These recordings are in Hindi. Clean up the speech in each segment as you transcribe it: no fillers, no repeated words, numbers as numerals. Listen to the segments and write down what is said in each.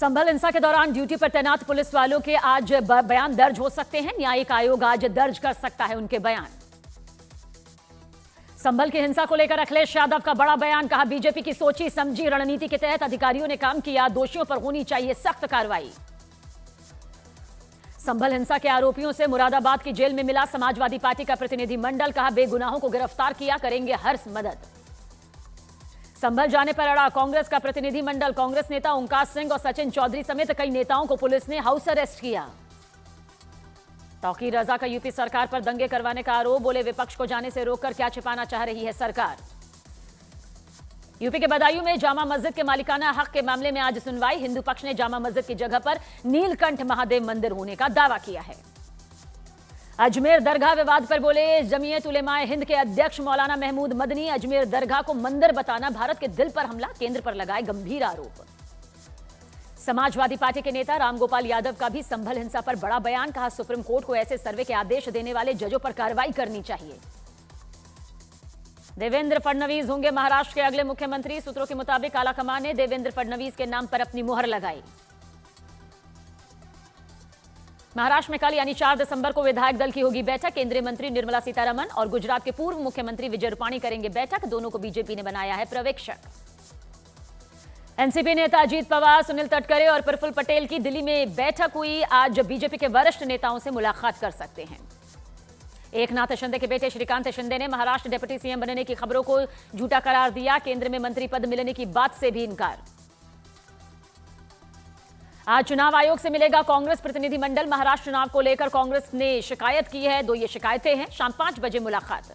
संभल हिंसा के दौरान ड्यूटी पर तैनात पुलिस वालों के आज बयान दर्ज हो सकते हैं। न्यायिक आयोग आज दर्ज कर सकता है उनके बयान। संभल की हिंसा को लेकर अखिलेश यादव का बड़ा बयान, कहा बीजेपी की सोची समझी रणनीति के तहत अधिकारियों ने काम किया, दोषियों पर होनी चाहिए सख्त कार्रवाई। संभल हिंसा के आरोपियों से मुरादाबाद की जेल में मिला समाजवादी पार्टी का प्रतिनिधिमंडल, कहा बेगुनाहों को गिरफ्तार किया, करेंगे हर मदद। संभल जाने पर अड़ा कांग्रेस का प्रतिनिधिमंडल, कांग्रेस नेता ओंकार सिंह और सचिन चौधरी समेत कई नेताओं को पुलिस ने हाउस अरेस्ट किया। तौकीर रजा का यूपी सरकार पर दंगे करवाने का आरोप, बोले विपक्ष को जाने से रोककर क्या छिपाना चाह रही है सरकार। यूपी के बदायूं में जामा मस्जिद के मालिकाना हक के मामले में आज सुनवाई। हिंदू पक्ष ने जामा मस्जिद की जगह पर नीलकंठ महादेव मंदिर होने का दावा किया है। अजमेर दरगाह विवाद पर बोले जमीयत उलेमाए हिंद के अध्यक्ष मौलाना महमूद मदनी, अजमेर दरगाह को मंदिर बताना भारत के दिल पर हमला, केंद्र पर लगाए गंभीर आरोप। समाजवादी पार्टी के नेता रामगोपाल यादव का भी संभल हिंसा पर बड़ा बयान, कहा सुप्रीम कोर्ट को ऐसे सर्वे के आदेश देने वाले जजों पर कार्रवाई करनी चाहिए। देवेंद्र फडणवीस होंगे महाराष्ट्र के अगले मुख्यमंत्री, सूत्रों के मुताबिक आलाकमान ने देवेंद्र फडणवीस के नाम पर अपनी मुहर लगाई। महाराष्ट्र में कल यानी 4 दिसंबर को विधायक दल की होगी बैठक। केंद्रीय मंत्री निर्मला सीतारमण और गुजरात के पूर्व मुख्यमंत्री विजय रूपाणी करेंगे बैठक, दोनों को बीजेपी ने बनाया है पर्यवेक्षक। एनसीपी नेता अजीत पवार, सुनील तटकरे और प्रफुल्ल पटेल की दिल्ली में बैठक हुई। आज बीजेपी के वरिष्ठ नेताओं से मुलाकात कर सकते हैं। एकनाथ शिंदे के बेटे श्रीकांत शिंदे ने महाराष्ट्र डिप्टी सीएम बनने की खबरों को झूठा करार दिया, केंद्र में मंत्री पद मिलने की बात से भी इनकार। आज चुनाव आयोग से मिलेगा कांग्रेस प्रतिनिधिमंडल, महाराष्ट्र चुनाव को लेकर कांग्रेस ने शिकायत की है, 2 ये शिकायतें हैं। शाम 5 बजे मुलाकात।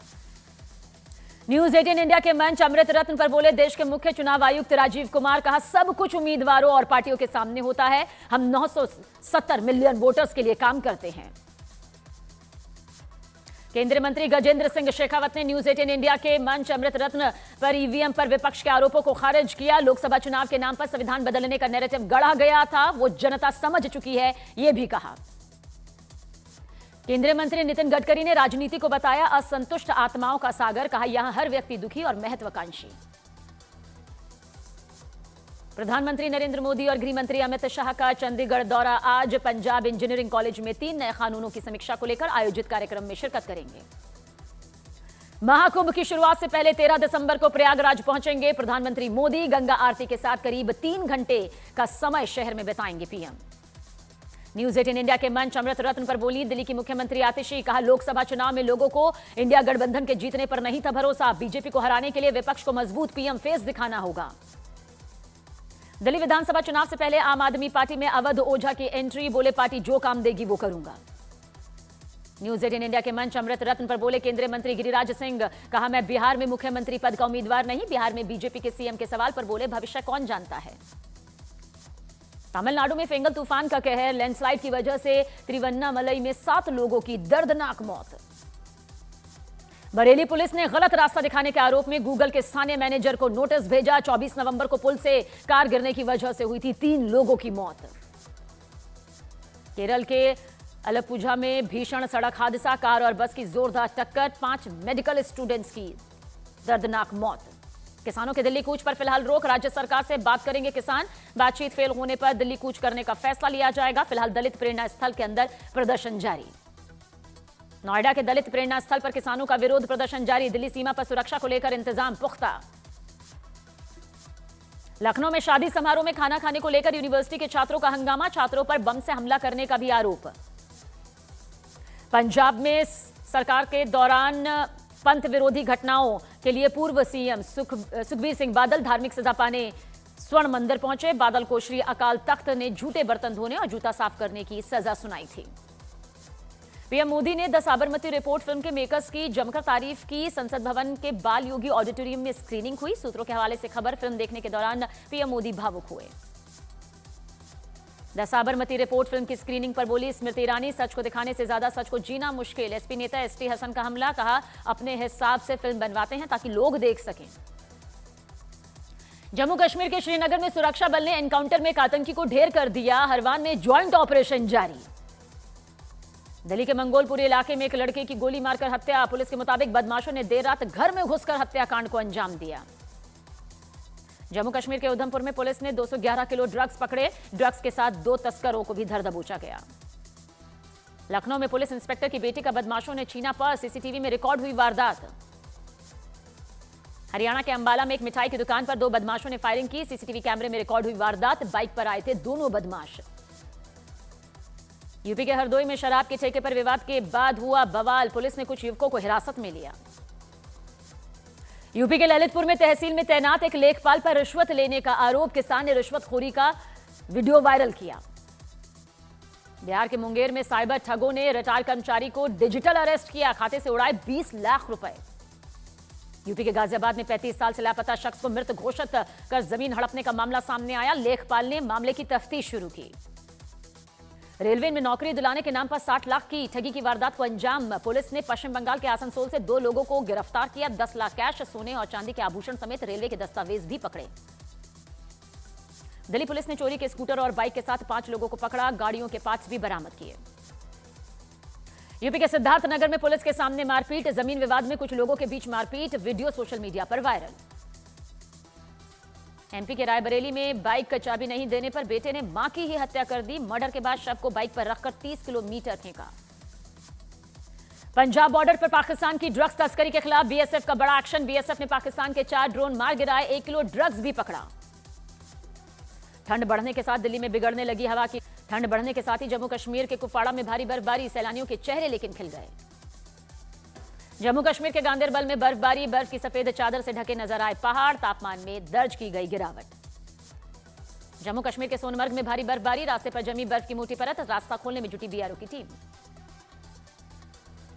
न्यूज 18 इंडिया के मंच अमृत रत्न पर बोले देश के मुख्य चुनाव आयुक्त राजीव कुमार, कहा सब कुछ उम्मीदवारों और पार्टियों के सामने होता है, हम 970 मिलियन वोटर्स के लिए काम करते हैं। केंद्रीय मंत्री गजेंद्र सिंह शेखावत ने न्यूज 18 इंडिया के मंच अमृत रत्न पर ईवीएम पर विपक्ष के आरोपों को खारिज किया। लोकसभा चुनाव के नाम पर संविधान बदलने का नैरेटिव गढ़ा गया था, वो जनता समझ चुकी है, ये भी कहा। केंद्रीय मंत्री नितिन गडकरी ने राजनीति को बताया असंतुष्ट आत्माओं का सागर, कहा यहां हर व्यक्ति दुखी और महत्वाकांक्षी। प्रधानमंत्री नरेंद्र मोदी और गृह मंत्री अमित शाह का चंडीगढ़ दौरा, आज पंजाब इंजीनियरिंग कॉलेज में 3 नए कानूनों की समीक्षा को लेकर आयोजित कार्यक्रम में शिरकत करेंगे। महाकुंभ की शुरुआत से पहले 13 दिसंबर को प्रयागराज पहुंचेंगे प्रधानमंत्री मोदी, गंगा आरती के साथ करीब 3 घंटे का समय शहर में बिताएंगे पीएम। न्यूज 18 इंडिया के मंच अमृत रत्न पर बोली दिल्ली की मुख्यमंत्री आतिशी, कहा लोकसभा चुनाव में लोगों को इंडिया गठबंधन के जीतने पर नहीं था भरोसा, बीजेपी को हराने के लिए विपक्ष को मजबूत पीएम फेस दिखाना होगा। दिल्ली विधानसभा चुनाव से पहले आम आदमी पार्टी में अवध ओझा की एंट्री, बोले पार्टी जो काम देगी वो करूंगा। न्यूज 18 इंडिया के मंच अमृत रत्न पर बोले केंद्रीय मंत्री गिरिराज सिंह, कहा मैं बिहार में मुख्यमंत्री पद का उम्मीदवार नहीं, बिहार में बीजेपी के सीएम के सवाल पर बोले भविष्य कौन जानता है। तमिलनाडु में फेंगल तूफान का कहर, लैंडस्लाइड की वजह से तिरुवन्नामलई में 7 लोगों की दर्दनाक मौत। बरेली पुलिस ने गलत रास्ता दिखाने के आरोप में गूगल के स्थानीय मैनेजर को नोटिस भेजा। 24 नवंबर को पुल से कार गिरने की वजह से हुई थी 3 लोगों की मौत। केरल के अलपुझा में भीषण सड़क हादसा, कार और बस की जोरदार टक्कर, 5 मेडिकल स्टूडेंट्स की दर्दनाक मौत। किसानों के दिल्ली कूच पर फिलहाल रोक, राज्य सरकार से बात करेंगे किसान, बातचीत फेल होने पर दिल्ली कूच करने का फैसला लिया जाएगा। फिलहाल दलित प्रेरणा स्थल के अंदर प्रदर्शन जारी। नोएडा के दलित प्रेरणा स्थल पर किसानों का विरोध प्रदर्शन जारी, दिल्ली सीमा पर सुरक्षा को लेकर इंतजाम पुख्ता। लखनऊ में शादी समारोह में खाना खाने को लेकर यूनिवर्सिटी के छात्रों का हंगामा, छात्रों पर बम से हमला करने का भी आरोप। पंजाब में सरकार के दौरान पंथ विरोधी घटनाओं के लिए पूर्व सीएम सुखबीर सिंह बादल धार्मिक सजा पाने स्वर्ण मंदिर पहुंचे। बादल को श्री अकाल तख्त ने झूठे बर्तन धोने और जूता साफ करने की सजा सुनाई थी। पीएम मोदी ने द साबरमती रिपोर्ट फिल्म के मेकर्स की जमकर तारीफ की। संसद भवन के बाल योगी ऑडिटोरियम में स्क्रीनिंग हुई। सूत्रों के हवाले से खबर, फिल्म देखने के दौरान पीएम मोदी भावुक हुए। द साबरमती रिपोर्ट फिल्म की स्क्रीनिंग पर बोली स्मृति ईरानी, सच को दिखाने से ज्यादा सच को जीना मुश्किल। एसपी नेता एसटी हसन का हमला, कहा अपने हिसाब से फिल्म बनवाते हैं ताकि लोग देख सकें। जम्मू कश्मीर के श्रीनगर में सुरक्षा बल ने एनकाउंटर में एक आतंकी को ढेर कर दिया। हरवान में ज्वाइंट ऑपरेशन जारी। दिल्ली के मंगोलपुरी इलाके में एक लड़के की गोली मारकर हत्या, पुलिस के मुताबिक बदमाशों ने देर रात घर में घुसकर हत्याकांड को अंजाम दिया। जम्मू कश्मीर के उधमपुर में पुलिस ने 211 किलो ड्रग्स पकड़े। ड्रग्स के साथ 2 तस्करों को भी धर दबोचा गया। लखनऊ में पुलिस इंस्पेक्टर की बेटी का बदमाशों ने छीना पर्स। सीसीटीवी में रिकॉर्ड हुई वारदात। हरियाणा के अंबाला में एक मिठाई की दुकान पर 2 बदमाशों ने फायरिंग की। सीसीटीवी कैमरे में रिकॉर्ड हुई वारदात। बाइक पर आए थे दोनों बदमाश। यूपी के हरदोई में शराब के ठेके पर विवाद के बाद हुआ बवाल। पुलिस ने कुछ युवकों को हिरासत में लिया। यूपी के ललितपुर में तहसील में तैनात एक लेखपाल पर रिश्वत लेने का आरोप। किसान ने रिश्वतखोरी का वीडियो वायरल किया। बिहार के मुंगेर में साइबर ठगों ने रिटायर्ड कर्मचारी को डिजिटल अरेस्ट किया। खाते से उड़ाए 20 लाख रुपए। यूपी के गाजियाबाद में 35 साल से लापता शख्स को मृत घोषित कर जमीन हड़पने का मामला सामने आया। लेखपाल ने मामले की तफ्तीश शुरू की। रेलवे में नौकरी दिलाने के नाम पर 60 लाख की ठगी की वारदात को अंजाम। पुलिस ने पश्चिम बंगाल के आसनसोल से 2 लोगों को गिरफ्तार किया। 10 लाख कैश, सोने और चांदी के आभूषण समेत रेलवे के दस्तावेज भी पकड़े। दिल्ली पुलिस ने चोरी के स्कूटर और बाइक के साथ 5 लोगों को पकड़ा। गाड़ियों के पार्ट्स भी बरामद किए। यूपी के सिद्धार्थनगर में पुलिस के सामने मारपीट। जमीन विवाद में कुछ लोगों के बीच मारपीट। वीडियो सोशल मीडिया पर वायरल। एमपी के रायबरेली में बाइक का चाबी नहीं देने पर बेटे ने मां की ही हत्या कर दी। मर्डर के बाद शव को बाइक पर रखकर 30 किलोमीटर फेंका। पंजाब बॉर्डर पर पाकिस्तान की ड्रग्स तस्करी के खिलाफ बीएसएफ का बड़ा एक्शन। बीएसएफ ने पाकिस्तान के 4 ड्रोन मार गिराए। 1 किलो ड्रग्स भी पकड़ा। ठंड बढ़ने के साथ दिल्ली में बिगड़ने लगी हवा की। ठंड बढ़ने के साथ ही जम्मू कश्मीर के कुपवाड़ा में भारी बर्फबारी। सैलानियों के चेहरे लेकिन खिल गए। जम्मू कश्मीर के गांदेरबल में बर्फबारी। बर्फ की सफेद चादर से ढके नजर आए पहाड़। तापमान में दर्ज की गई गिरावट। जम्मू कश्मीर के सोनमर्ग में भारी बर्फबारी। रास्ते पर जमी बर्फ की मोटी परत। रास्ता खोलने में जुटी बीआरओ की टीम।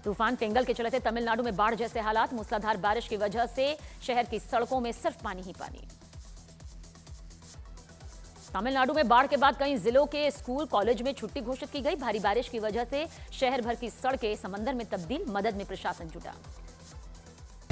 तूफान पेंगल के चलते तमिलनाडु में बाढ़ जैसे हालात। मूसलाधार बारिश की वजह से शहर की सड़कों में सिर्फ पानी ही पानी। तमिलनाडु में बाढ़ के बाद कई जिलों के स्कूल कॉलेज में छुट्टी घोषित की गई। भारी बारिश की वजह से शहर भर की सड़कें समंदर में तब्दील। मदद में प्रशासन जुटा।